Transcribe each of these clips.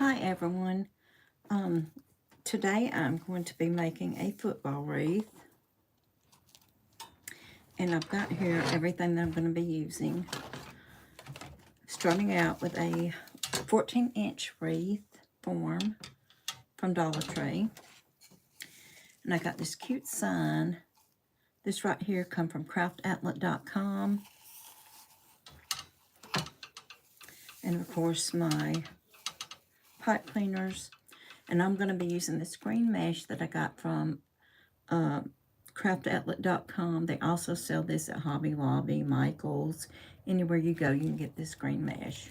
Hi everyone. Today I'm going to be making a football wreath, and I've got here everything that I'm going to be using. Starting out with a 14-inch wreath form from Dollar Tree, and I got this cute sign. This right here come from craftoutlet.com, and of course my pipe cleaners. And I'm going to be using this green mesh that I got from craftoutlet.com. They also sell this at Hobby Lobby, Michael's. Anywhere you go, you can get this green mesh.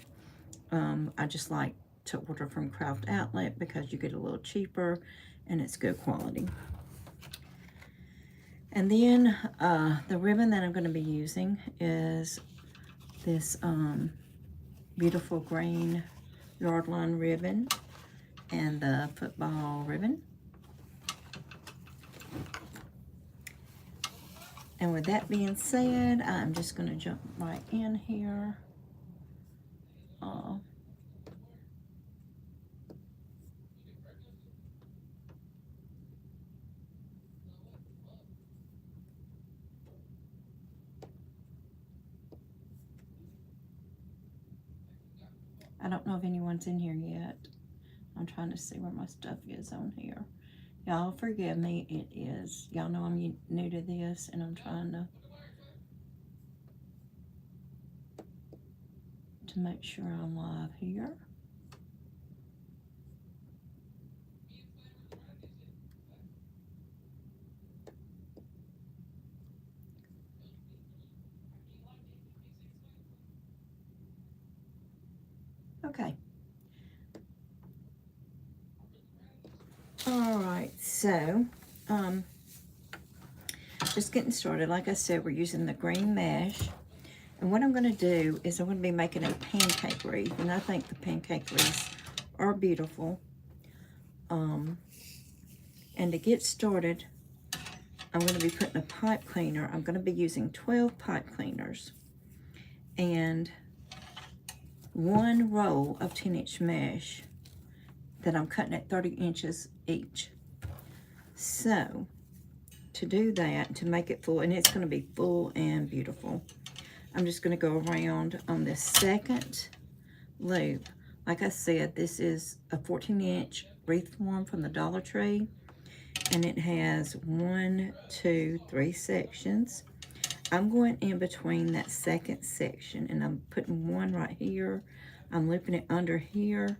I just like to order from Craft Outlet because you get a little cheaper and it's good quality. And then the ribbon that I'm going to be using is this beautiful green yardline ribbon and the football ribbon. And with that being said, I'm just going to jump right in here. I don't know if anyone's in here yet. I'm trying to see where my stuff is on here. Y'all forgive me, it is. Y'all know I'm new to this and I'm trying to make sure I'm live here. Okay. All right, so just getting started. Like I said, we're using the green mesh. And what I'm going to do is I'm going to be making a pancake wreath. And I think the pancake wreaths are beautiful. And to get started, I'm going to be putting a pipe cleaner. I'm going to be using 12 pipe cleaners and one roll of 10-inch mesh that I'm cutting at 30 inches each. So to do that, to make it full, and it's going to be full and beautiful, I'm just going to go around on this second loop. Like I said, this is a 14-inch wreath form from the Dollar Tree, and it has 1, 2, 3 sections. I'm going in between that second section, and I'm putting one right here. I'm looping it under here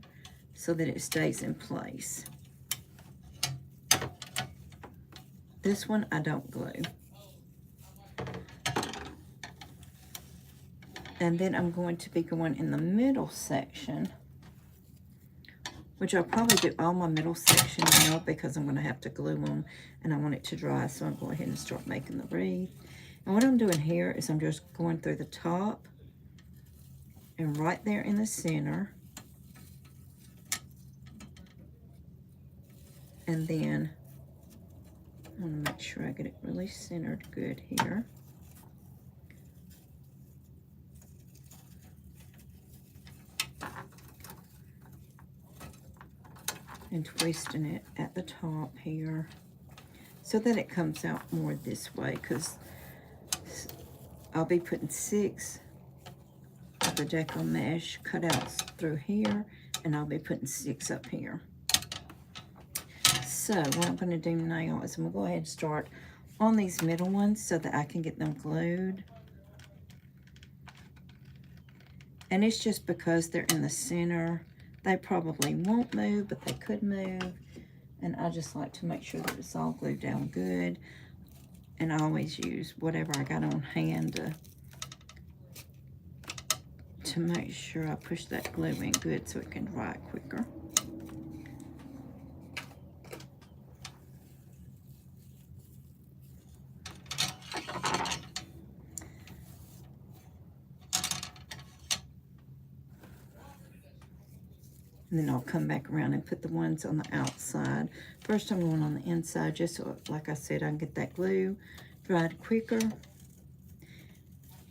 so that it stays in place. This one I don't glue. And then I'm going to be going in the middle section, which I'll probably do all my middle section now because I'm going to have to glue them and I want it to dry, so I'll go ahead and start making the wreath. And what I'm doing here is I'm just going through the top and right there in the center, and then I want to make sure I get it really centered good here. And twisting it at the top here so that it comes out more this way, because I'll be putting 6 of the deco mesh cutouts through here, and I'll be putting 6 up here. So what I'm going to do now is I'm going to go ahead and start on these middle ones so that I can get them glued. And it's just because they're in the center. They probably won't move, but they could move. And I just like to make sure that it's all glued down good. And I always use whatever I got on hand to make sure I push that glue in good so it can dry quicker. And then I'll come back around and put the ones on the outside. First I'm going on the inside just so, like I said, I can get that glue dried quicker.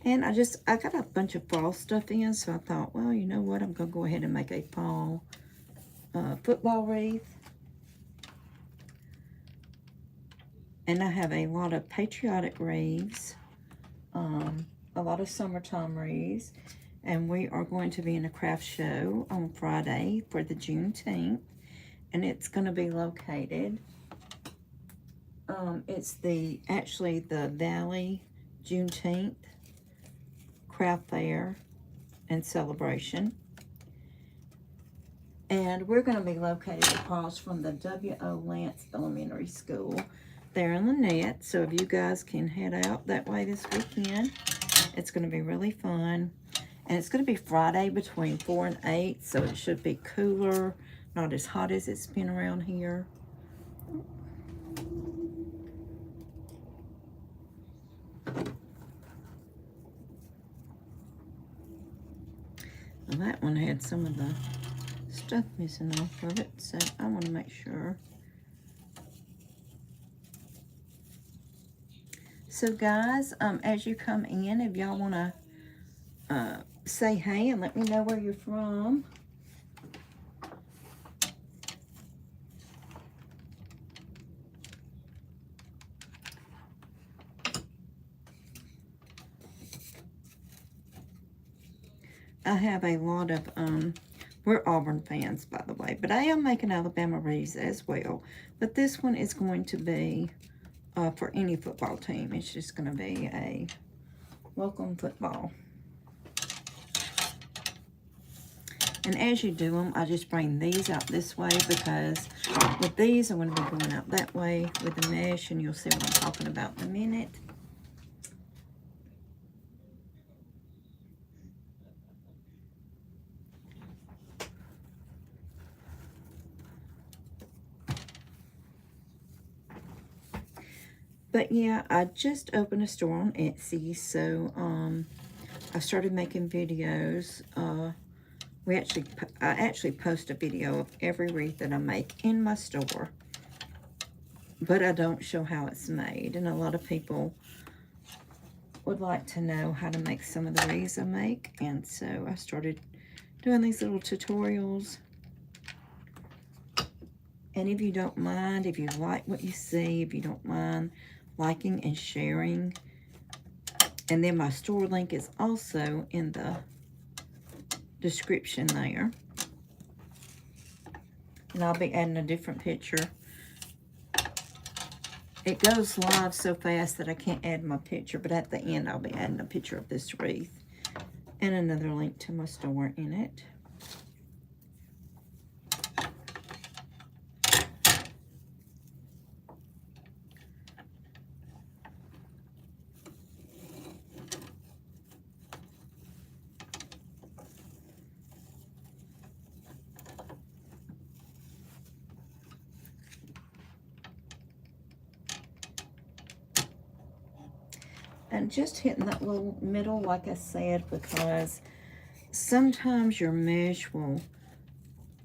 And I got a bunch of fall stuff in, so I thought, well, you know what, I'm going to go ahead and make a fall football wreath. And I have a lot of patriotic wreaths, a lot of summertime wreaths. And we are going to be in a craft show on Friday for the Juneteenth. And it's going to be located, it's actually the Valley Juneteenth Craft Fair and Celebration. And we're going to be located across from the W.O. Lance Elementary School there in Lynette. So if you guys can head out that way this weekend, it's going to be really fun. And it's going to be Friday between 4 and 8, so it should be cooler, not as hot as it's been around here. Well, that one had some of the stuff missing off of it, so I want to make sure. So guys, as you come in, if y'all want to say hey and let me know where you're from. I have a lot of, we're Auburn fans, by the way, but I am making Alabama wreaths as well. But this one is going to be for any football team. It's just going to be a welcome football. And as you do them, I just bring these out this way because with these, I'm going to be going out that way with the mesh, and you'll see what I'm talking about in a minute. But yeah, I just opened a store on Etsy, so I started making videos. I actually post a video of every wreath that I make in my store, but I don't show how it's made. And a lot of people would like to know how to make some of the wreaths I make, and so I started doing these little tutorials. And if you don't mind, if you like what you see, if you don't mind liking and sharing. And then my store link is also in the description there. And I'll be adding a different picture. It goes live so fast that I can't add my picture, but at the end I'll be adding a picture of this wreath and another link to my store in it. And just hitting that little middle, like I said, because sometimes your mesh will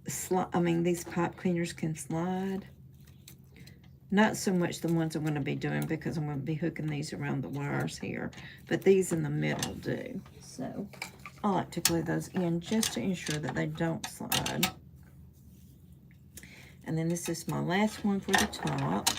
slide. I mean, these pipe cleaners can slide. Not so much the ones I'm going to be doing because I'm going to be hooking these around the wires here. But these in the middle do. So I like to glue those in just to ensure that they don't slide. And then this is my last one for the top.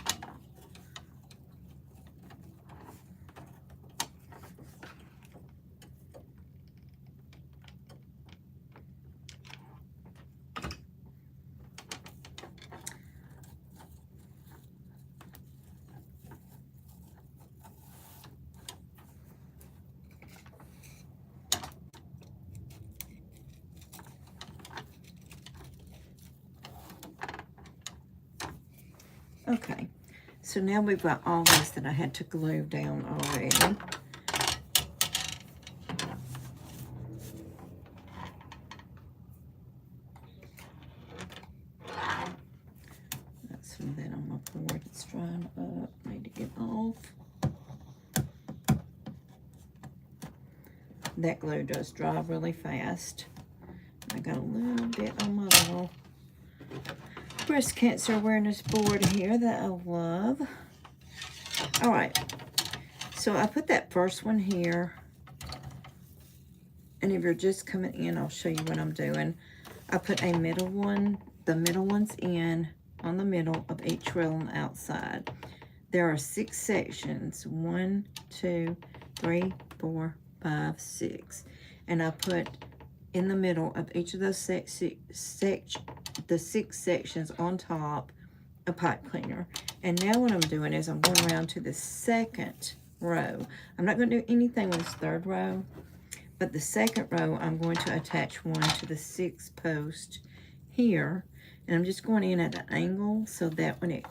Okay, so now we've got all this that I had to glue down already. Got some of that on my board. It's drying up. Need to get off. That glue does dry really fast. I got a little bit on my little breast cancer awareness board here that I love. All right, so I put that first one here, and if you're just coming in, I'll show you what I'm doing. I put a middle one the middle ones in on the middle of each row on the outside. There are 6 sections, 1, 2, 3, 4, 5, 6. And I put in the middle of each of those the 6 sections on top a pipe cleaner. And now what I'm doing is I'm going around to the second row. I'm not going to do anything with this third row, but the second row I'm going to attach one to the 6th post here. And I'm just going in at an angle so that when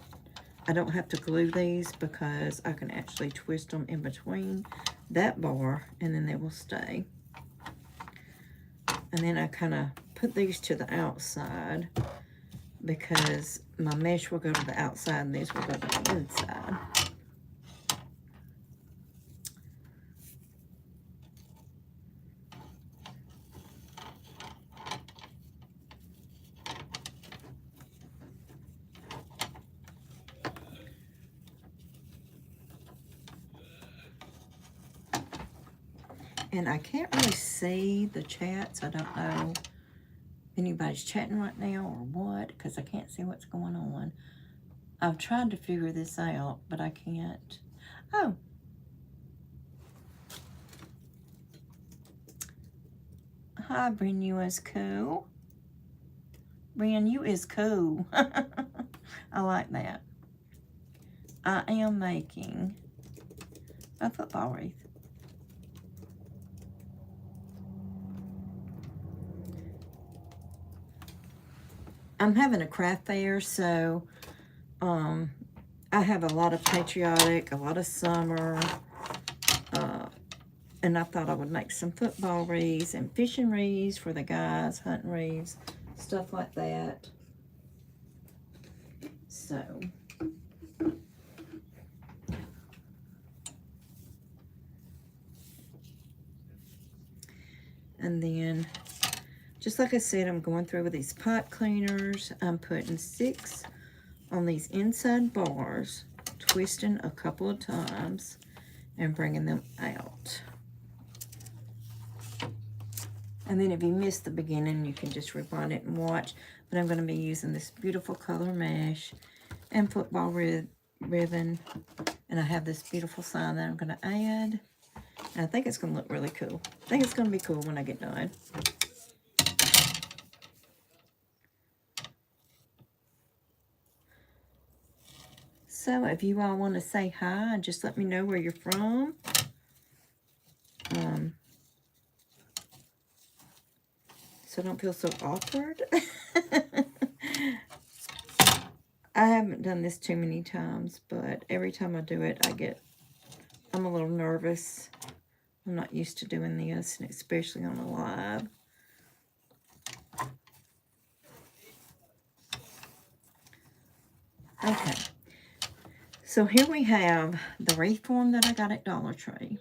I don't have to glue these, because I can actually twist them in between that bar and then they will stay. And then I kind of put these to the outside because my mesh will go to the outside and these will go to the inside. And I can't really see the chats. I don't know if anybody's chatting right now or what, because I can't see what's going on. I've tried to figure this out, but I can't. Oh. Hi, Bryn, you is cool. Bryn, you is cool. I like that. I am making a football wreath. I'm having a craft fair, so I have a lot of patriotic, a lot of summer, and I thought I would make some football wreaths and fishing wreaths for the guys, hunting wreaths, stuff like that. So, and then, just like I said, I'm going through with these pipe cleaners. I'm putting 6 on these inside bars, twisting a couple of times, and bringing them out. And then if you missed the beginning, you can just rewind it and watch. But I'm going to be using this beautiful color mesh and football ribbon. And I have this beautiful sign that I'm going to add. And I think it's going to look really cool. I think it's going to be cool when I get done. So if you all want to say hi, just let me know where you're from. So don't feel so awkward. I haven't done this too many times, but every time I do it, I'm a little nervous. I'm not used to doing this, and especially on a live. Okay. So here we have the wreath form that I got at Dollar Tree,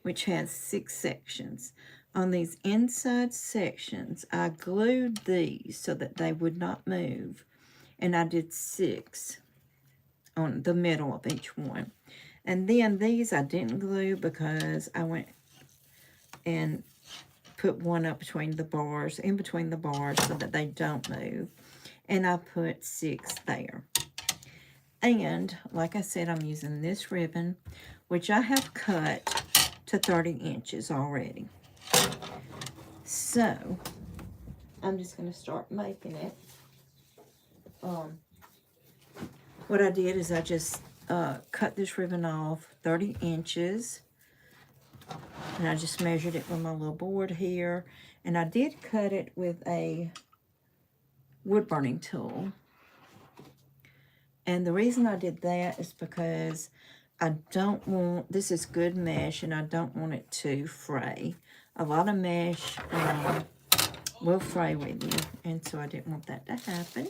which has 6 sections. On these inside sections, I glued these so that they would not move. And I did 6 on the middle of each one. And then these I didn't glue because I went and put one up between the bars, in between the bars, so that they don't move. And I put 6 there. And, like I said, I'm using this ribbon, which I have cut to 30 inches already. So, I'm just going to start making it. What I did is I just cut this ribbon off 30 inches. And I just measured it with my little board here. And I did cut it with a wood burning tool. And the reason I did that is because I don't want, this is good mesh, and I don't want it to fray. A lot of mesh will fray with you, and so I didn't want that to happen.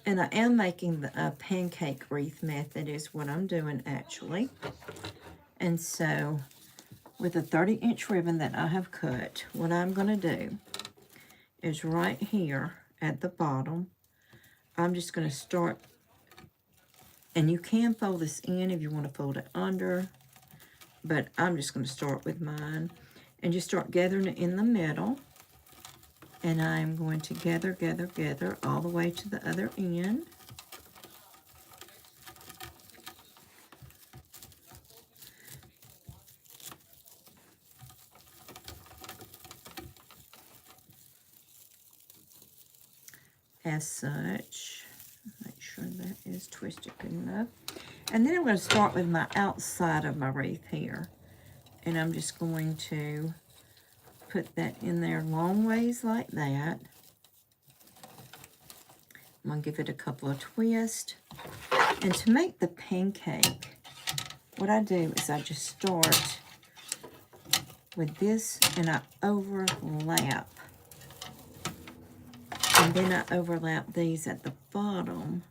And I am making the pancake wreath method is what I'm doing actually. And so with a 30-inch ribbon that I have cut, what I'm going to do is right here at the bottom, I'm just going to start, and you can fold this in if you want to fold it under, but I'm just going to start with mine and just start gathering it in the middle. And I'm going to gather, gather, gather all the way to the other end. As such, make sure that is twisted good enough. And then I'm going to start with my outside of my wreath here. And I'm just going to put that in there long ways like that. I'm going to give it a couple of twists. And to make the pancake, what I do is I just start with this and I overlap. And then I overlap these at the bottom.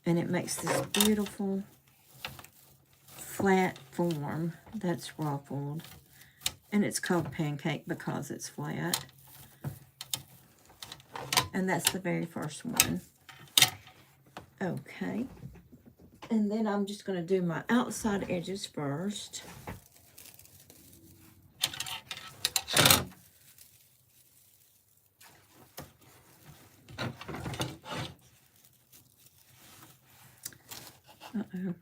And it makes this beautiful flat form that's ruffled. And it's called pancake because it's flat. And that's the very first one. Okay. And then I'm just going to do my outside edges first. Uh-oh.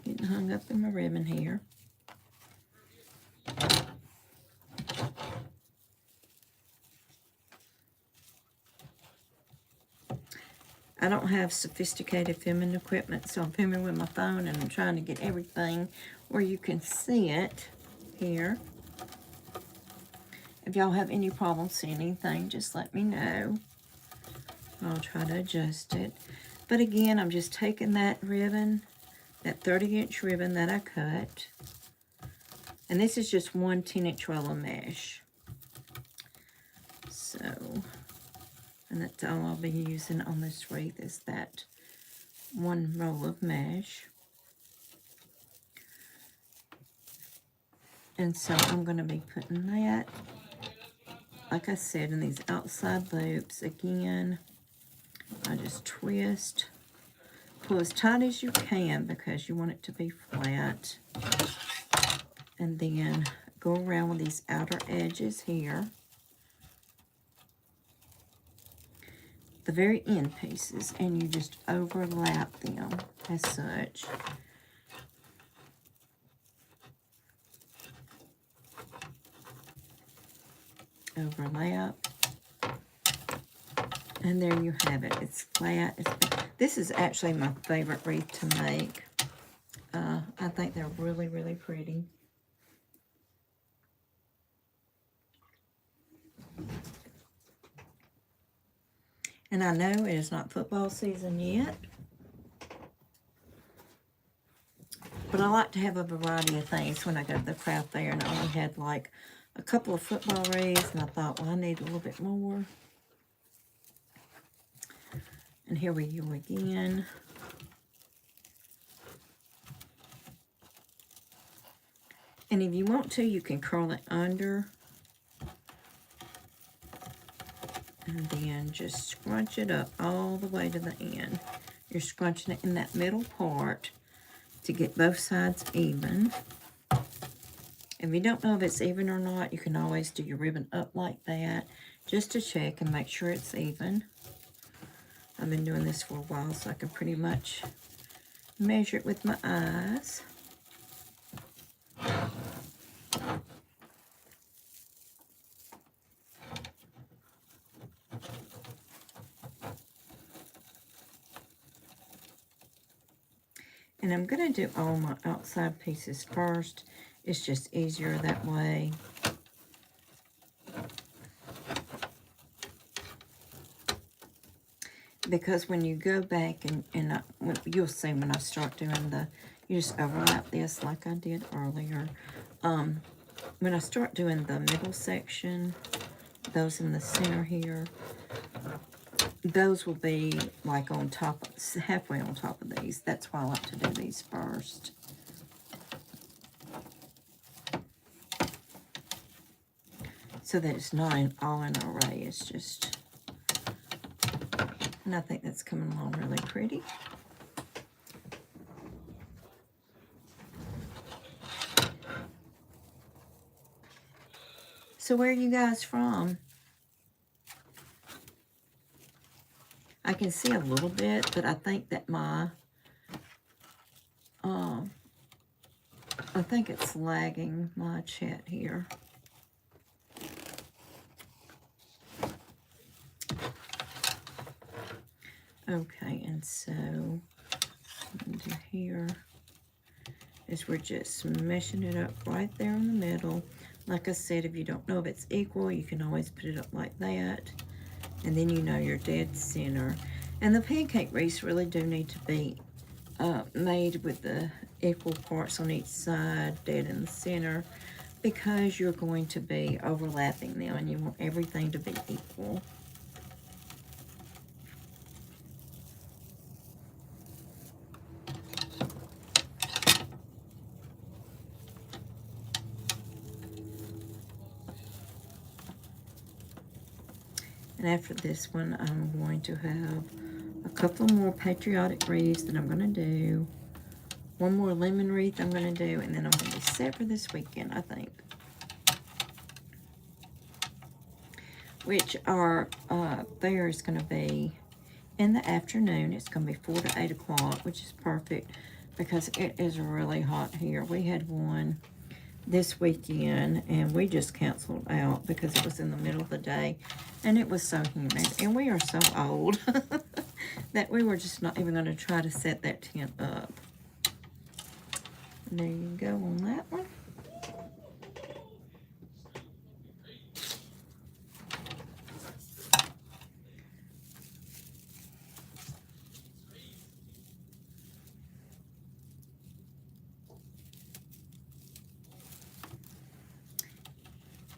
Getting hung up in my ribbon here. I don't have sophisticated filming equipment, so I'm filming with my phone and I'm trying to get everything where you can see it here. If y'all have any problems seeing anything, just let me know. I'll try to adjust it. But again, I'm just taking that ribbon, that 30-inch ribbon that I cut. And this is just one 10-inch roll of mesh. So, and that's all I'll be using on this wreath is that one roll of mesh. And so I'm going to be putting that, like I said, in these outside loops. Again, I just twist, pull as tight as you can because you want it to be flat. And then go around with these outer edges here. The very end pieces, and you just overlap them as such. Overlap. And there you have it. It's flat. This is actually my favorite wreath to make. I think they're really, really pretty. And I know it is not football season yet, but I like to have a variety of things when I go to the craft fair, and I only had like a couple of football wreaths, and I thought, well, I need a little bit more. And here we go again. And if you want to, you can curl it under. And then just scrunch it up all the way to the end. You're scrunching it in that middle part to get both sides even. If you don't know if it's even or not, you can always do your ribbon up like that just to check and make sure it's even. I've been doing this for a while, so I can pretty much measure it with my eyes. And I'm going to do all my outside pieces first. It's just easier that way. Because when you go back and you'll see when I start doing you just overlap this like I did earlier. When I start doing the middle section, those in the center here, those will be like on top, halfway on top of these. That's why I like to do these first. So that it's not all in an array. It's just, and I think that's coming along really pretty. So where are you guys from? I can see a little bit, but I think that I think it's lagging my chat here. Okay, and so what I'm do here is we're just meshing it up right there in the middle. Like I said, if you don't know if it's equal, you can always put it up like that. And then you know you're dead center. And the pancake wreaths really do need to be made with the equal parts on each side, dead in the center, because you're going to be overlapping them and you want everything to be equal. And after this one, I'm going to have a couple more patriotic wreaths that I'm going to do. One more lemon wreath I'm going to do, and then I'm going to be set for this weekend, I think. Which our fair is going to be in the afternoon. It's going to be 4 to 8 o'clock, which is perfect because it is really hot here. We had one this weekend, and we just canceled out because it was in the middle of the day, and it was so humid. And we are so old that we were just not even going to try to set that tent up. And there you go on that one.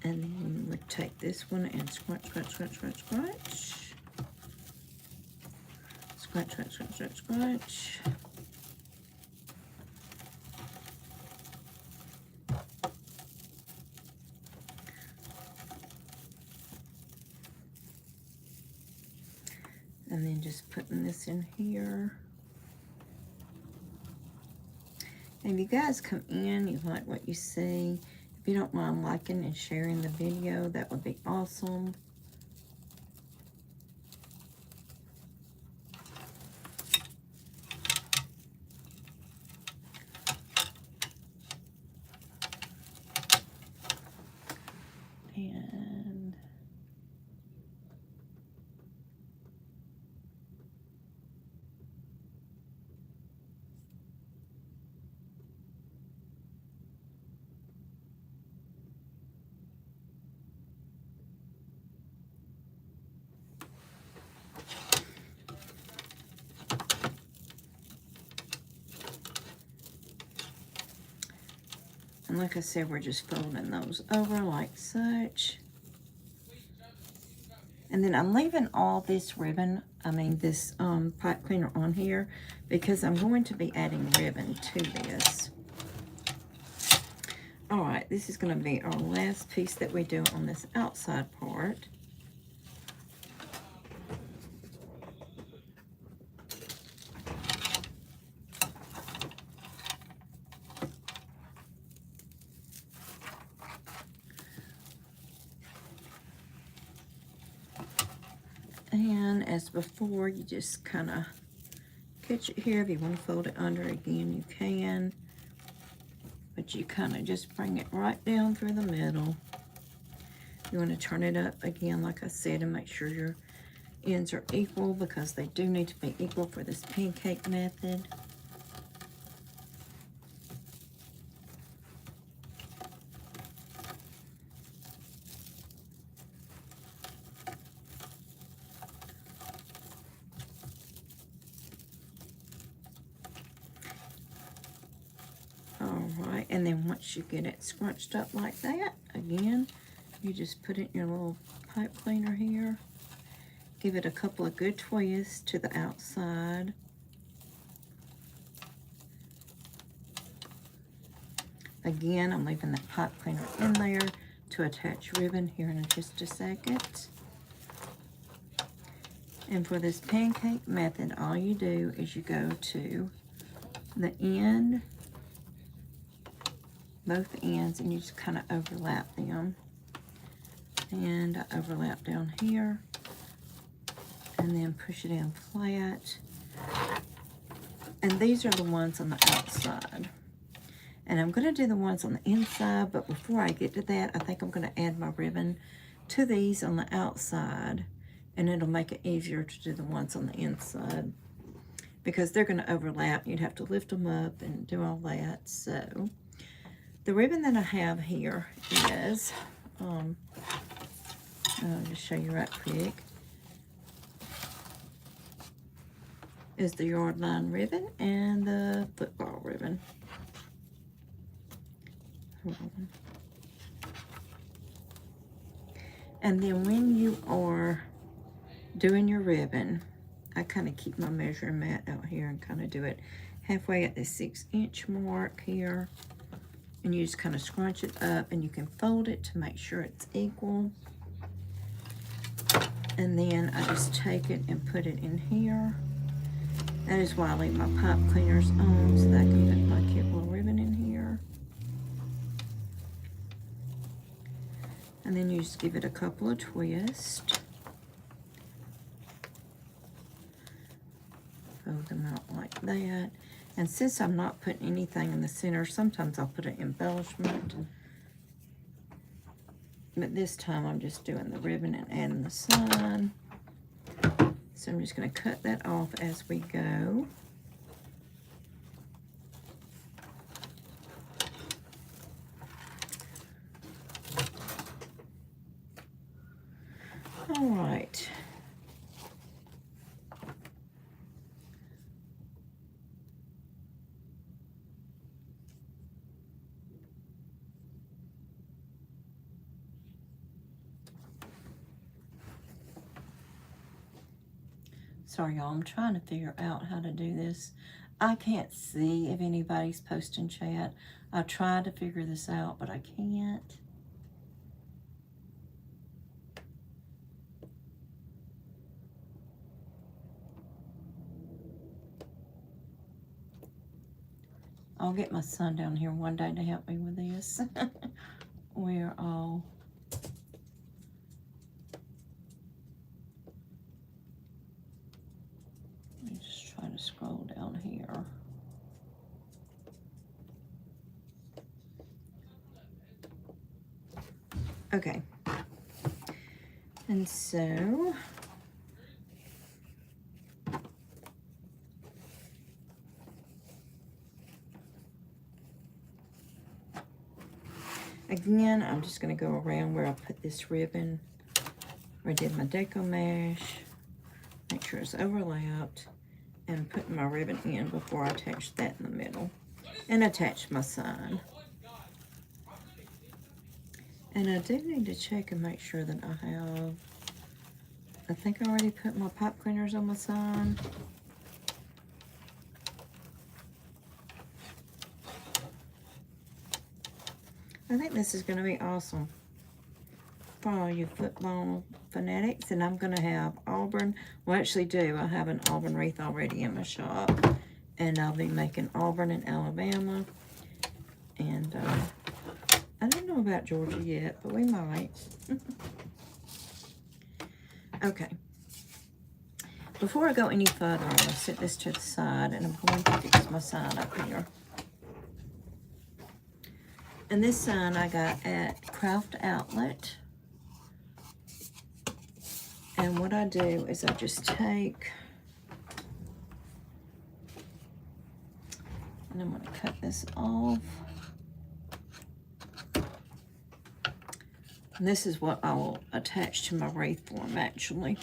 And then we take this one and scrunch, scrunch, scrunch, scrunch, scrunch. Scrunch, scrunch, scrunch, scrunch, scrunch. And then just putting this in here. And if you guys come in, you like what you see, if you don't mind liking and sharing the video, that would be awesome. And like I said, we're just folding those over like such. And then I'm leaving all this ribbon, this pipe cleaner on here because I'm going to be adding ribbon to this. All right, this is going to be our last piece that we do on this outside part. And as before, you just kind of catch it here. If you want to fold it under again, you can. But you kind of just bring it right down through the middle. You want to turn it up again, like I said, and make sure your ends are equal because they do need to be equal for this pancake method. Alright, and then once you get it scrunched up like that, again, you just put it in your little pipe cleaner here. Give it a couple of good twists to the outside. Again, I'm leaving that pipe cleaner in there to attach ribbon here in just a second. And for this pancake method, all you do is you go to the end, both ends, and you just kind of overlap them. And I overlap down here. And then push it in flat. And these are the ones on the outside. And I'm going to do the ones on the inside, but before I get to that, I think I'm going to add my ribbon to these on the outside, and it'll make it easier to do the ones on the inside because they're going to overlap. You'd have to lift them up and do all that. So the ribbon that I have here is, I'll just show you right quick, is the yard line ribbon and the football ribbon. And then when you are doing your ribbon, I kind of keep my measuring mat out here and kind of do it halfway at the 6-inch mark here. And you just kind of scrunch it up, and you can fold it to make sure it's equal. And then I just take it and put it in here. That is why I leave my pipe cleaners on, so that I can put my cute little ribbon in here. And then you just give it a couple of twists. Fold them out like that. And since I'm not putting anything in the center, sometimes I'll put an embellishment. But this time I'm just doing the ribbon and adding the sign. So I'm just going to cut that off as we go. All right. Sorry, y'all, I'm trying to figure out how to do this. I can't see if anybody's posting chat. I tried to figure this out, but I can't. I'll get my son down here one day to help me with this. We're all... Let me just try to scroll down here. Okay. And so... Again, I'm just going to go around where I put this ribbon, where I did my deco mesh, make sure it's overlapped, and put my ribbon in before I attach that in the middle, and attach my sign. And I do need to check and make sure that I think I already put my pipe cleaners on my sign. I think this is going to be awesome for all you football fanatics. And I'm going to have Auburn. Well, actually do. I have an Auburn wreath already in my shop. And I'll be making Auburn in Alabama. And I don't know about Georgia yet, but we might. Okay. Before I go any further, I'm going to set this to the side. And I'm going to fix my sign up here. And this sign I got at Craft Outlet. And what I do is I just take, and I'm going to cut this off. And this is what I will attach to my wreath form, actually.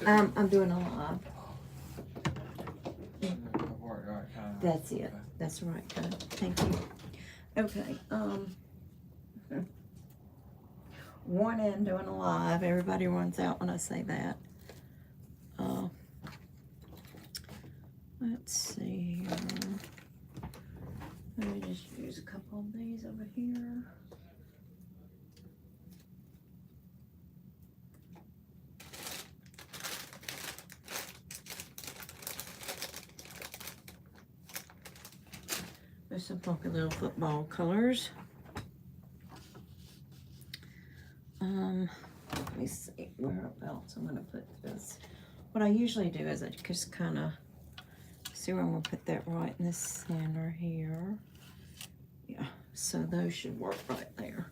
I'm doing a live. That's it. That's the right kind. Thank you. Okay, warning, doing a live. Everybody runs out when I say that. Let's see here. Let me just use a couple of these over here. There's some funky little football colors. Let me see whereabouts I'm going to put this. What I usually do is I just kind of see where I'm going to put that right in the center here. Yeah, so those should work right there.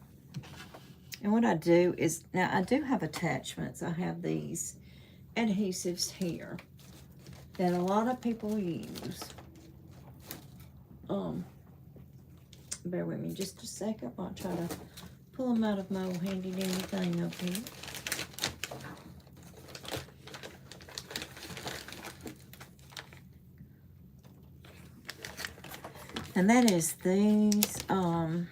And what I do is, now I do have attachments. I have these adhesives here that a lot of people use. Bear with me just a second while I try to pull them out of my old handy dandy thing up here. And that is these are,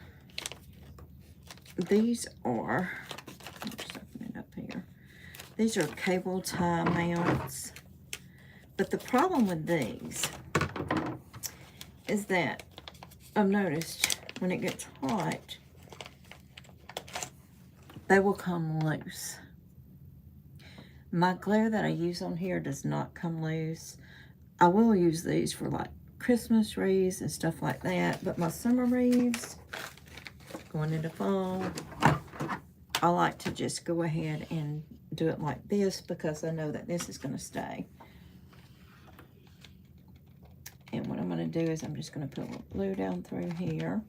I'm just opening it up here. These are cable tie mounts. But the problem with these is that I've noticed when it gets hot, they will come loose. My glue that I use on here does not come loose. I will use these for like Christmas wreaths and stuff like that, but my summer wreaths, going into fall, I like to just go ahead and do it like this because I know that this is going to stay. And what I'm going to do is I'm just going to put a little glue down through here.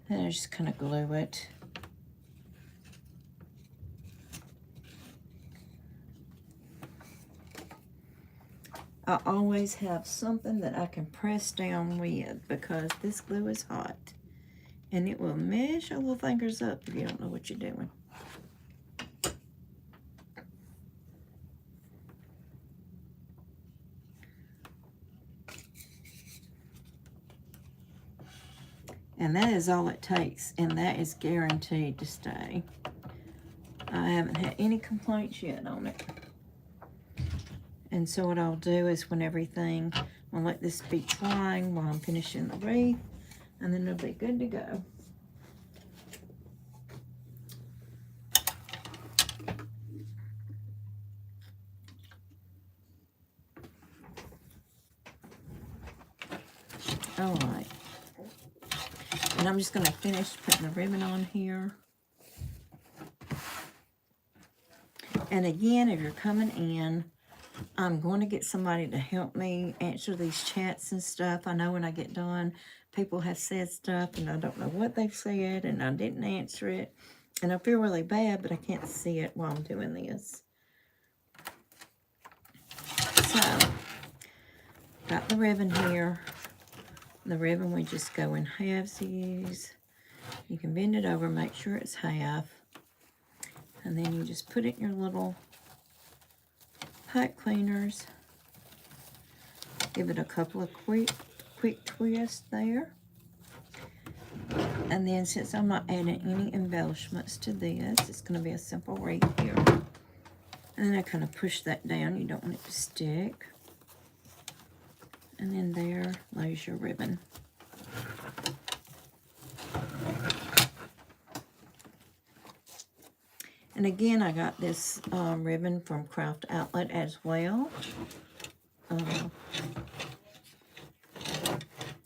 And I just kind of glue it. I always have something that I can press down with because this glue is hot. And it will mess your little fingers up if you don't know what you're doing. And that is all it takes. And that is guaranteed to stay. I haven't had any complaints yet on it. And so what I'll do is when everything, I'll let this be drying while I'm finishing the wreath. And then it'll be good to go. All right. And I'm just going to finish putting the ribbon on here. And again, if you're coming in, I'm going to get somebody to help me answer these chats and stuff. I know when I get done, people have said stuff and I don't know what they've said and I didn't answer it. And I feel really bad, but I can't see it while I'm doing this. So, got the ribbon here. The ribbon, we just go in halvesies. You can bend it over, make sure it's half. And then you just put it in your little pipe cleaners. Give it a couple of quick twists there. And then since I'm not adding any embellishments to this, it's going to be a simple wreath here. And then I kind of push that down. You don't want it to stick. And then there lays your ribbon. And again, I got this ribbon from Craft Outlet as well.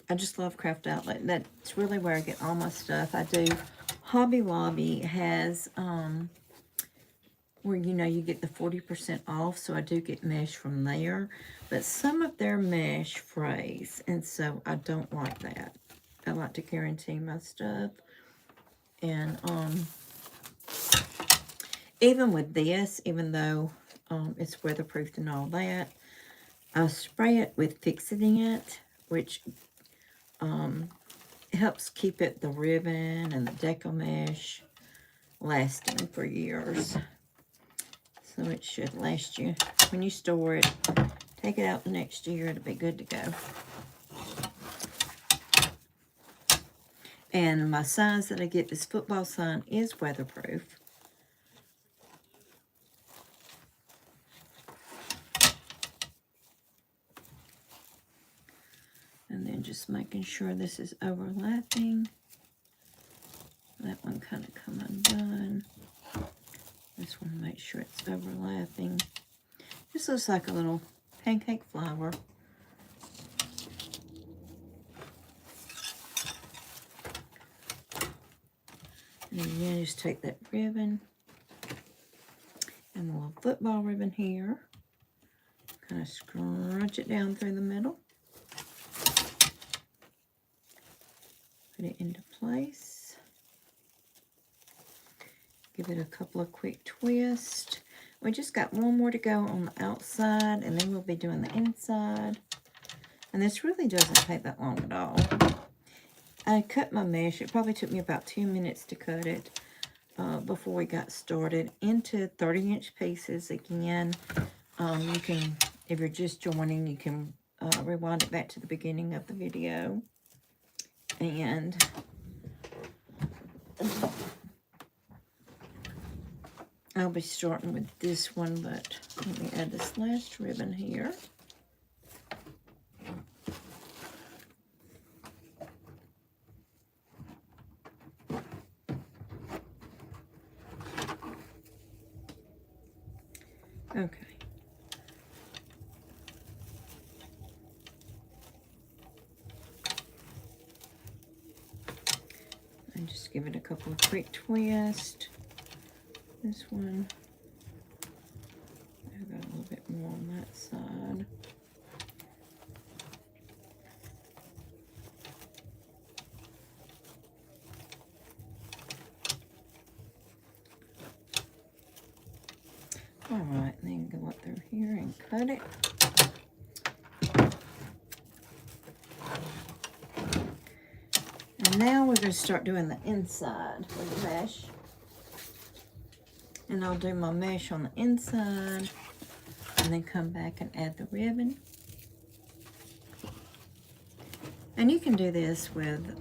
I just love Craft Outlet. That's really where I get all my stuff. I do. Hobby Lobby has where, you know, you get the 40% off. So I do get mesh from there. But some of their mesh frays. And so I don't like that. I like to guarantee my stuff. And even with this, even though it's weatherproof and all that, I spray it with Fix-It, which helps keep it, the ribbon and the deco mesh, lasting for years. So it should last you. When you store it, take it out the next year, it'll be good to go. And my signs that I get, this football sign is weatherproof. And then just making sure this is overlapping. That one kind of come undone. This one, make sure it's overlapping. This looks like a little pancake flower. And again, just take that ribbon and the little football ribbon here. Kind of scrunch it down through the middle. Put it into place. Give it a couple of quick twists. We just got one more to go on the outside, and then we'll be doing the inside. And this really doesn't take that long at all. I cut my mesh. It probably took me about 2 minutes to cut it before we got started, into 30-inch pieces. Again, you can, if you're just joining, you can rewind it back to the beginning of the video. And I'll be starting with this one, but let me add this last ribbon here. Okay. And just give it a couple of quick twists. This one, I've got a little bit more on that side. All right, and then go up through here and cut it. And now we're going to start doing the inside with the mesh. And I'll do my mesh on the inside and then come back and add the ribbon. And you can do this with,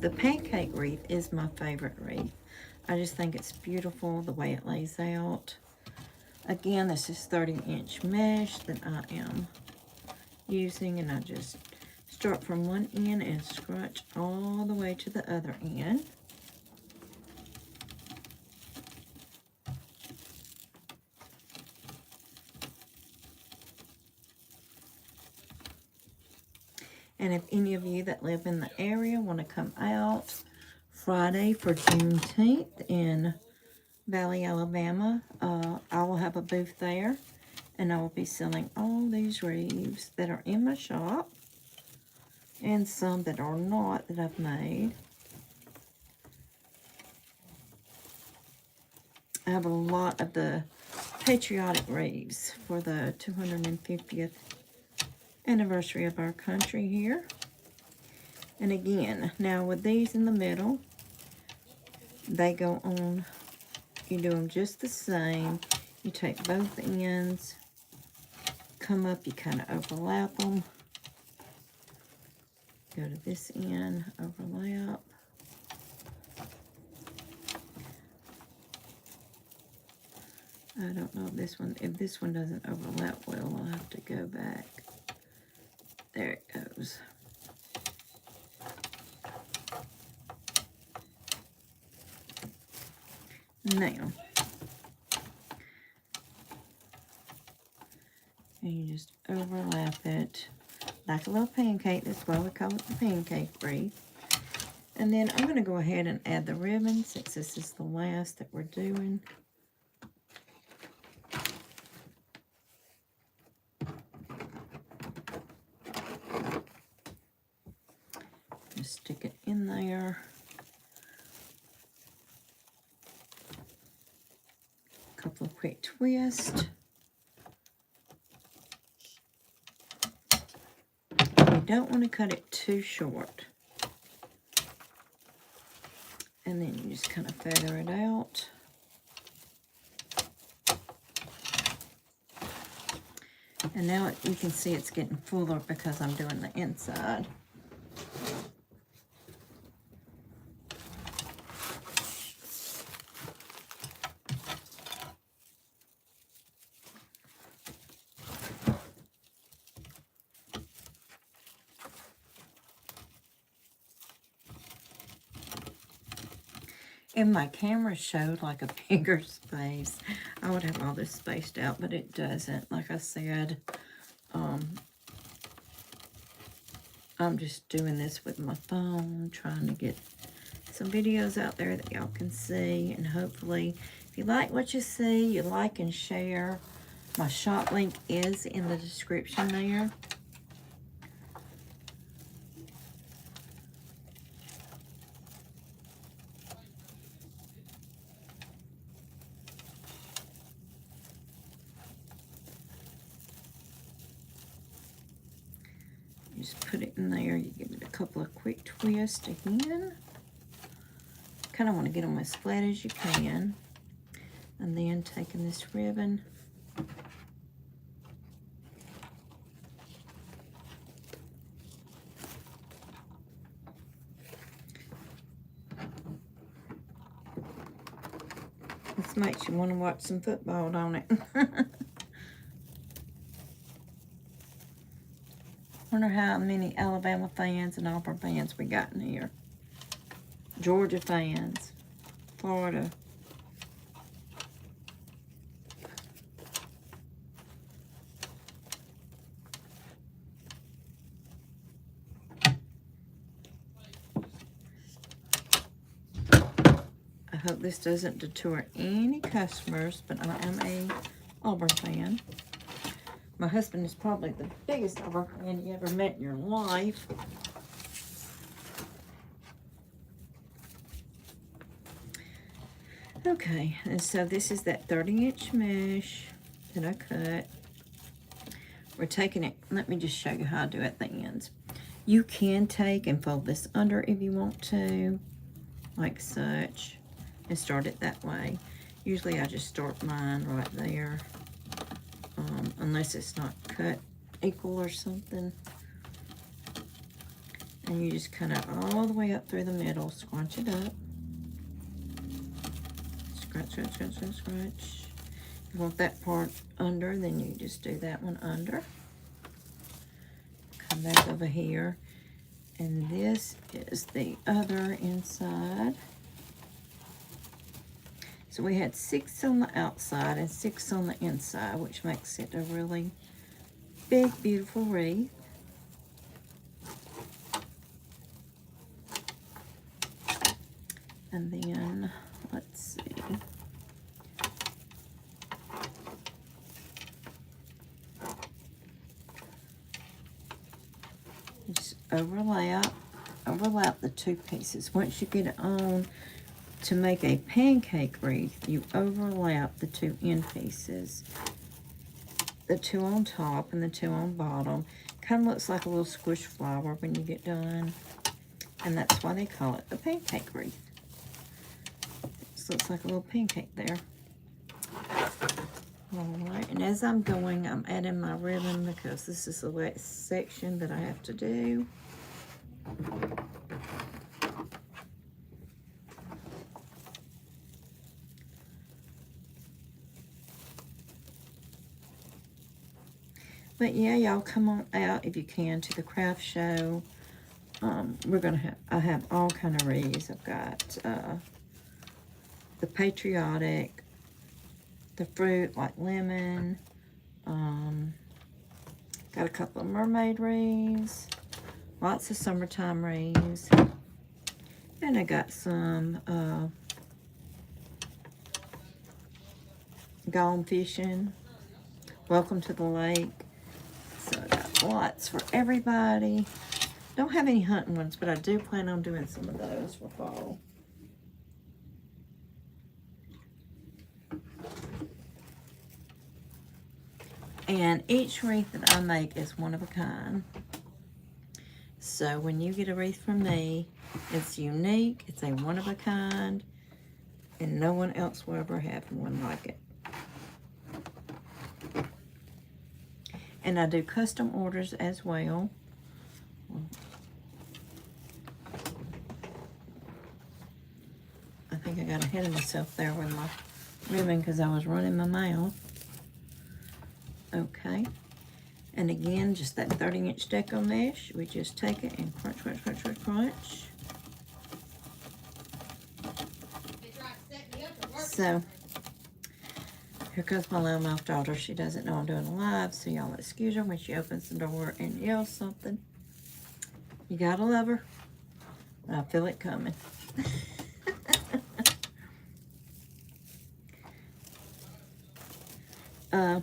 the pancake wreath is my favorite wreath. I just think it's beautiful the way it lays out. Again, this is 30-inch mesh that I am using, and I just start from one end and scrunch all the way to the other end. And if any of you that live in the area want to come out Friday for Juneteenth in Valley, Alabama, I will have a booth there, and I will be selling all these wreaths that are in my shop and some that are not that I've made. I have a lot of the patriotic wreaths for the 250th anniversary of our country here. And again, now with these in the middle, they go on. You do them just the same. You take both ends, come up, you kind of overlap them. Go to this end, overlap. I don't know if this one doesn't overlap well, I'll have to go back. There it goes. Now, and you just overlap it like a little pancake. That's why we call it the pancake wreath. And then I'm going to go ahead and add the ribbon since this is the last that we're doing. Just stick it in there. Couple of quick twists. You don't want to cut it too short. And then you just kind of feather it out. And now you can see it's getting fuller because I'm doing the inside. If my camera showed like a bigger space, I would have all this spaced out, but it doesn't. Like I said, I'm just doing this with my phone, trying to get some videos out there that y'all can see, and hopefully if you like what you see, you like and share. My shop link is in the description there. Just put it in there. You give it a couple of quick twists again. Kind of want to get them as flat as you can. And then taking this ribbon, this makes you want to watch some football, don't it? Wonder how many Alabama fans and Auburn fans we got in here. Georgia fans, Florida. I hope this doesn't deter any customers, but I am a Auburn fan. My husband is probably the biggest Auburn fan you ever met in your life. Okay, and so this is that 30-inch mesh that I cut. We're taking it, let me just show you how I do it at the ends. You can take and fold this under if you want to, like such, and start it that way. Usually I just start mine right there, unless it's not cut equal or something. And you just kind of all the way up through the middle, scrunch it up. Scratch, scratch, scratch, scratch, scratch. If you want that part under, then you just do that one under. Come back over here. And this is the other inside. So we had 6 on the outside and 6 on the inside, which makes it a really big, beautiful wreath. And then, let's see. Just overlap the 2 pieces. Once you get it on to make a pancake wreath, you overlap the 2 end pieces. The 2 on top and the 2 on bottom. Kind of looks like a little squish flower when you get done. And that's why they call it the pancake wreath. This looks like a little pancake there. Alright, and as I'm going, I'm adding my ribbon because this is the last section that I have to do. But yeah, y'all come on out if you can to the craft show. I have all kind of wreaths. I've got the patriotic, the fruit like lemon, got a couple of mermaid wreaths, lots of summertime wreaths, and I got some gone fishing, welcome to the lake. So I got lots for everybody. Don't have any hunting ones, but I do plan on doing some of those for fall. And each wreath that I make is one of a kind. So when you get a wreath from me, it's unique, it's a one of a kind, and no one else will ever have one like it. And I do custom orders as well. I think I got ahead of myself there with my ribbon because I was running my mouth. Okay. And again, just that 30-inch deco mesh. We just take it and crunch, crunch, crunch, crunch, crunch. So, here comes my loudmouth daughter. She doesn't know I'm doing a live, so y'all excuse her when she opens the door and yells something. You gotta love her. I feel it coming. I'll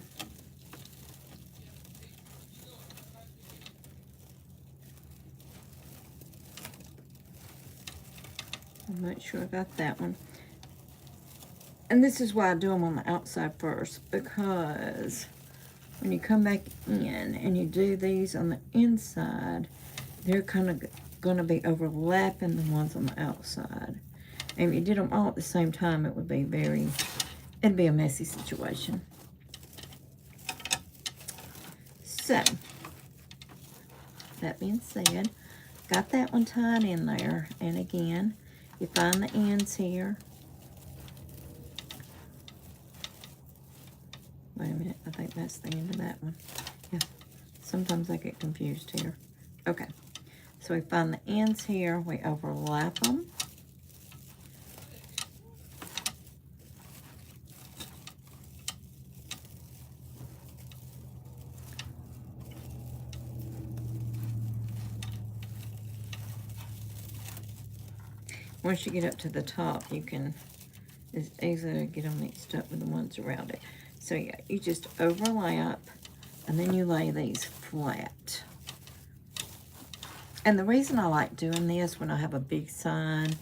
make sure I got that one. And this is why I do them on the outside first, because when you come back in and you do these on the inside, they're kind of going to be overlapping the ones on the outside. And if you did them all at the same time, it would be it'd be a messy situation. So, that being said, got that one tied in there. And again, you find the ends here. Wait a minute, I think that's the end of that one. Yeah, sometimes I get confused here. Okay, so we find the ends here, we overlap them. Once you get up to the top, you can, it's easy to get them mixed up with the ones around it. So yeah, you just overlap, and then you lay these flat. And the reason I like doing this when I have a big sign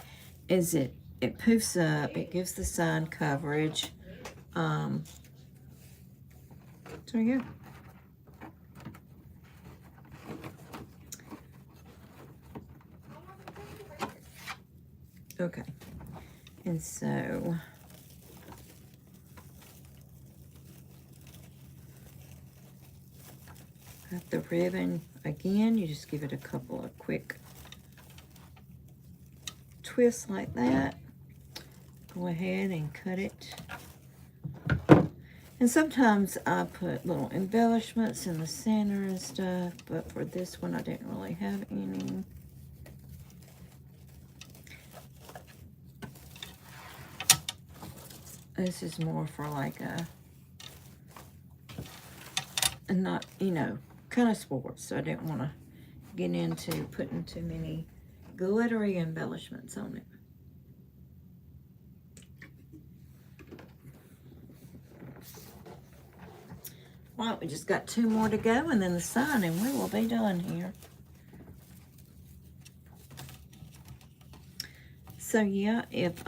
is it poofs up, it gives the sign coverage. So yeah. Okay, and so got the ribbon again. You just give it a couple of quick twists like that. Go ahead and cut it. And sometimes I put little embellishments in the center and stuff, but for this one I didn't really have any. This is more for like a not, you know, kind of sports. So I didn't want to get into putting too many glittery embellishments on it. Well, we just got 2 more to go and then the sign, and we will be done here. So yeah, if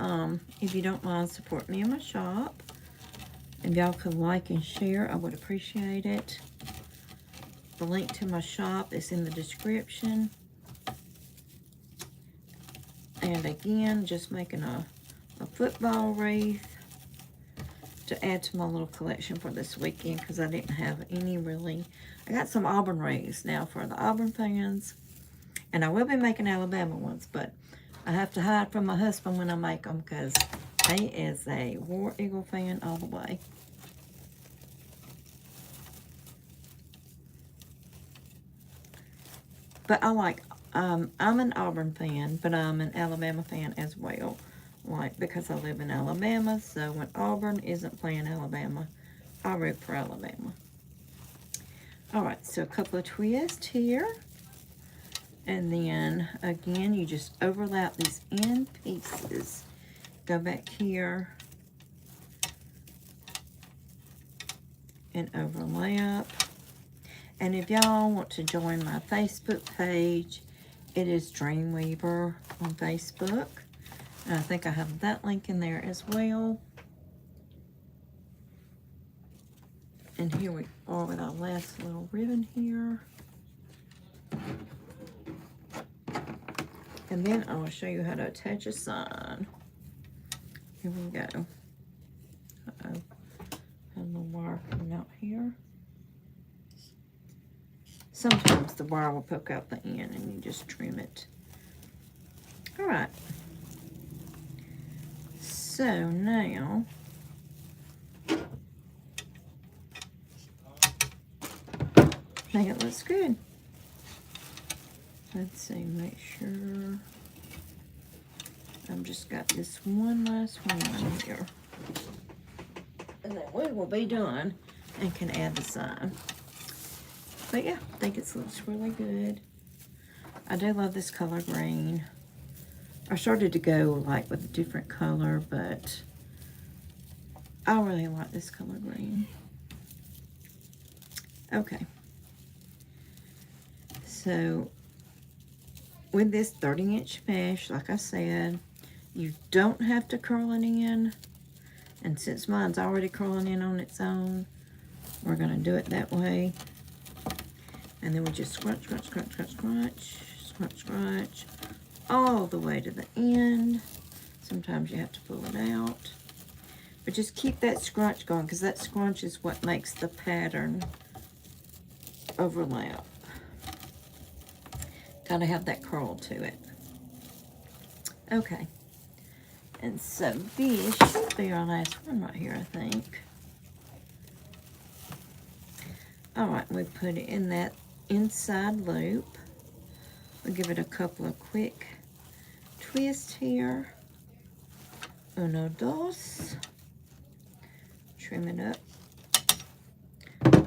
you don't mind supporting me in my shop, if y'all could like and share, I would appreciate it. The link to my shop is in the description. And again, just making a football wreath to add to my little collection for this weekend, because I didn't have any really. I got some Auburn wreaths now for the Auburn fans, and I will be making Alabama ones, but I have to hide from my husband when I make them, because he is a War Eagle fan all the way. But I like, I'm an Auburn fan, but I'm an Alabama fan as well. Like, because I live in Alabama, so when Auburn isn't playing Alabama, I root for Alabama. Alright, so a couple of twists here. And then, again, you just overlap these end pieces. Go back here. And overlap. And if y'all want to join my Facebook page, it is Dreamweaver on Facebook. And I think I have that link in there as well. And here we are with our last little ribbon here. And then I will show you how to attach a sign. Here we go. Uh-oh. Had a little wire coming out here. Sometimes the wire will poke out the end and you just trim it. Alright. So now, I think it looks good. Let's see, make sure. I've just got this one last one here. And then we will be done and can add the sign. But yeah, I think it looks really good. I do love this color green. I started to go like with a different color, but I really like this color green. Okay. So with this 30-inch mesh, like I said, you don't have to curl it in. And since mine's already curling in on its own, we're going to do it that way. And then we just scrunch, scrunch, scrunch, scrunch, scrunch, scrunch, scrunch, all the way to the end. Sometimes you have to pull it out. But just keep that scrunch going, because that scrunch is what makes the pattern overlap. Gotta have that curl to it. Okay. And so this should be our last one right here, I think. All right, we put it in that inside loop. We'll give it a couple of quick twists here. Uno, dos. Trim it up.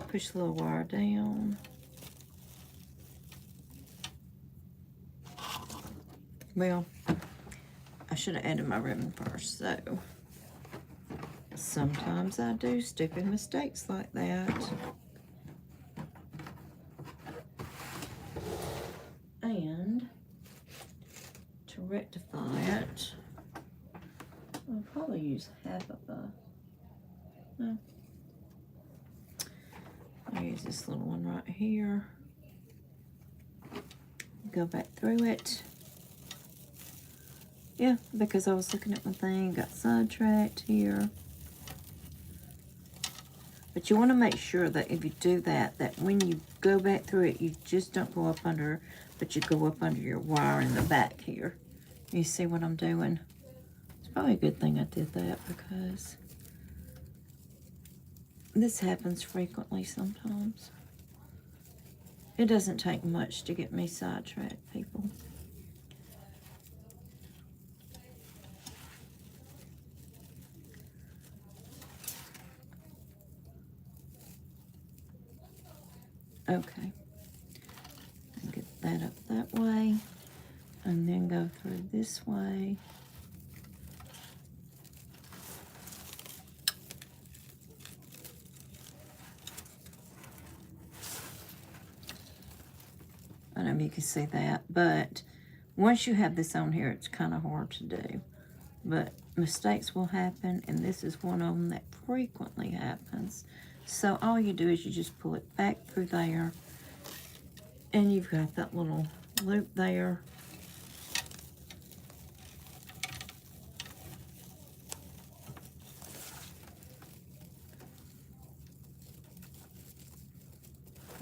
Push the little wire down. Well, I should have added my ribbon first, so sometimes I do stupid mistakes like that. And to rectify it, I'll probably use half of no. I'll use this little one right here. Go back through it. Yeah, because I was looking at my thing, got sidetracked here. But you want to make sure that if you do that, that when you go back through it, you just don't go up under, but you go up under your wire in the back here. You see what I'm doing? It's probably a good thing I did that, because this happens frequently sometimes. It doesn't take much to get me sidetracked, people. Okay, and get that up that way, and then go through this way. I don't know if you can see that, but once you have this on here, it's kind of hard to do. But mistakes will happen, and this is one of them that frequently happens. So all you do is you just pull it back through there, and you've got that little loop there.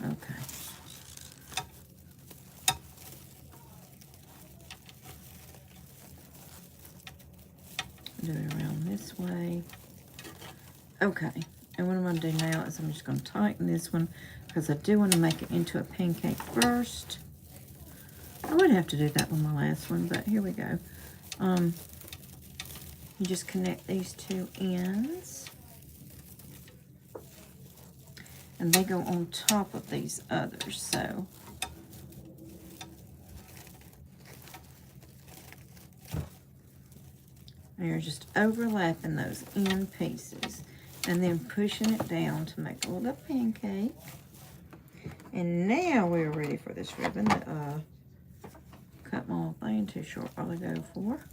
Okay. Do it around this way. Okay. And what I'm going to do now is I'm just going to tighten this one, because I do want to make it into a pancake first. I would have to do that with my last one, but here we go. You just connect these two ends, and they go on top of these others. So you're just overlapping those end pieces, and then pushing it down to make a little pancake. And now we're ready for this ribbon that cut my little thing too short while I go for.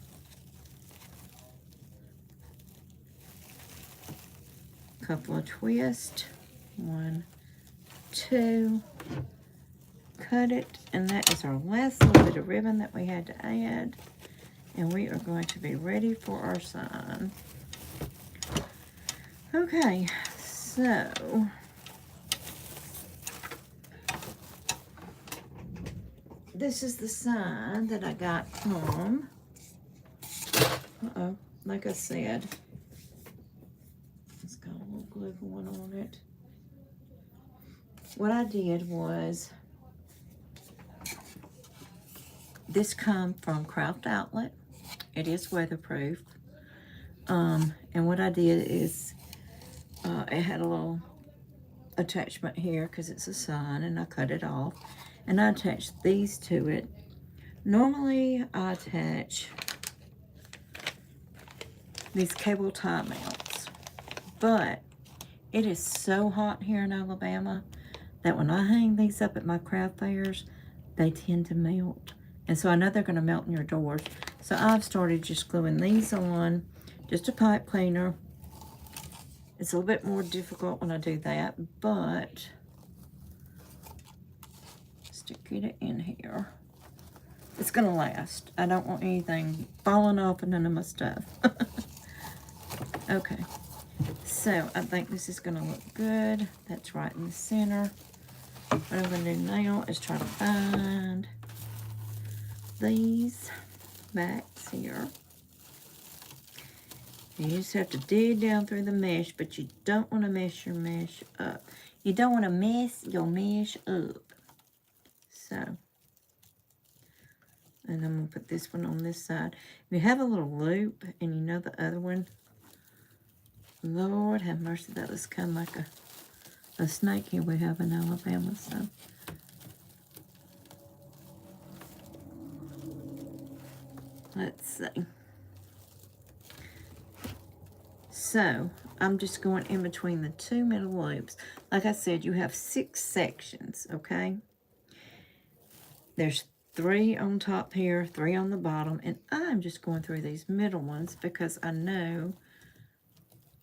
Couple of twists. 1, 2. Cut it, and that is our last little bit of ribbon that we had to add. And we are going to be ready for our sign. Okay, so this is the sign that I got from, like I said, it's got a little glue going on it. What I did was, this come from Craft Outlet. It is weatherproof. And what I did is, it had a little attachment here because it's a sign, and I cut it off. And I attached these to it. Normally, I attach these cable tie mounts. But it is so hot here in Alabama that when I hang these up at my craft fairs, they tend to melt. And so I know they're going to melt in your doors. So I've started just gluing these on, just a pipe cleaner. It's a little bit more difficult when I do that, but stick it in here. It's going to last. I don't want anything falling off of none of my stuff. Okay. So I think this is going to look good. That's right in the center. What I'm going to do now is try to find these backs here. You just have to dig down through the mesh, but you don't want to mess your mesh up. You don't want to mess your mesh up. So, and I'm going to put this one on this side. If you have a little loop and you know the other one, Lord have mercy, that was kind of like a snake here we have in Alabama. So, let's see. So, I'm just going in between the two middle loops. Like I said, you have 6 sections, okay? There's 3 on top here, 3 on the bottom, and I'm just going through these middle ones because I know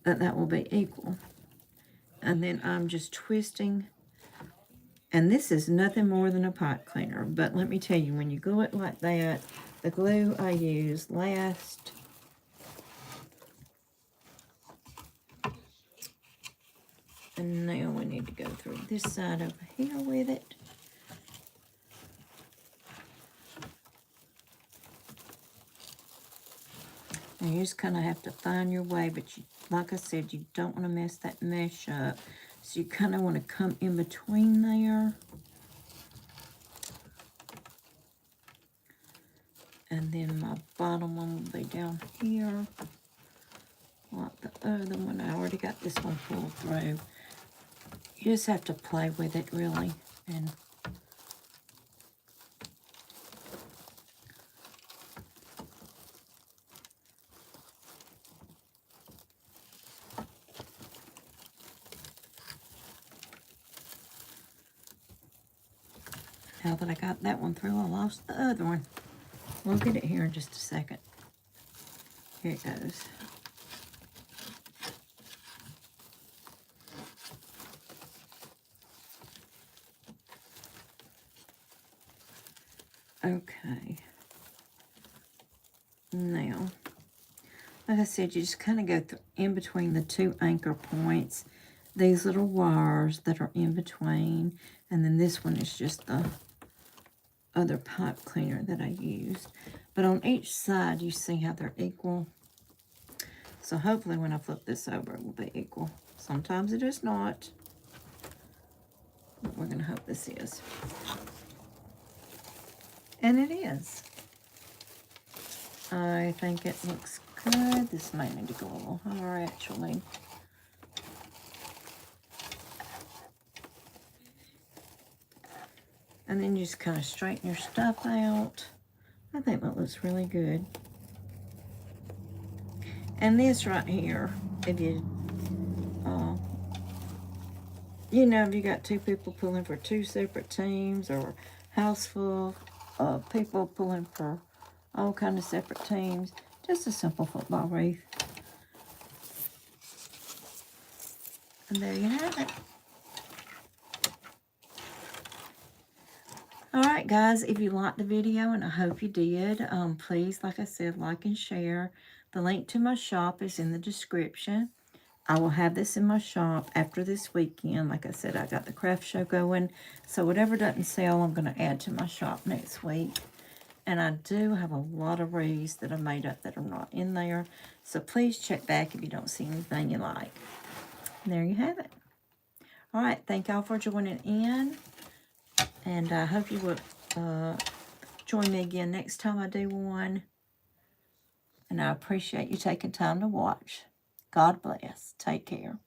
that will be equal. And then I'm just twisting, and this is nothing more than a pipe cleaner, but let me tell you, when you glue it like that, the glue I use lasts. And now we need to go through this side over here with it. And you just kind of have to find your way, but you, like I said, you don't want to mess that mesh up. So you kind of want to come in between there. And then my bottom one will be down here. Like the other one, I already got this one pulled through. You just have to play with it, really. And now that I got that one through, I lost the other one. We'll get it here in just a second. Here it goes. Okay. Now, like I said, you just kind of go in between the 2 anchor points. These little wires that are in between. And then this one is just the other pipe cleaner that I used. But on each side, you see how they're equal. So hopefully when I flip this over, it will be equal. Sometimes it is not. But we're going to hope this is. And it is. I think it looks good. This may need to go a little higher, actually. And then you just kind of straighten your stuff out. I think that looks really good. And this right here, if you, you know, if you got 2 people pulling for 2 separate teams, or house full of people pulling for all kind of separate teams, just a simple football wreath. And there you have it. Alright guys, if you liked the video, and I hope you did, please, like I said, like and share. The link to my shop is in the description. I will have this in my shop after this weekend. Like I said, I got the craft show going, so whatever doesn't sell, I'm going to add to my shop next week. And I do have a lot of wreaths that I made up that are not in there, so please check back if you don't see anything you like. And there you have it. Alright, thank y'all for joining in. And I hope you will join me again next time I do one. And I appreciate you taking time to watch. God bless. Take care.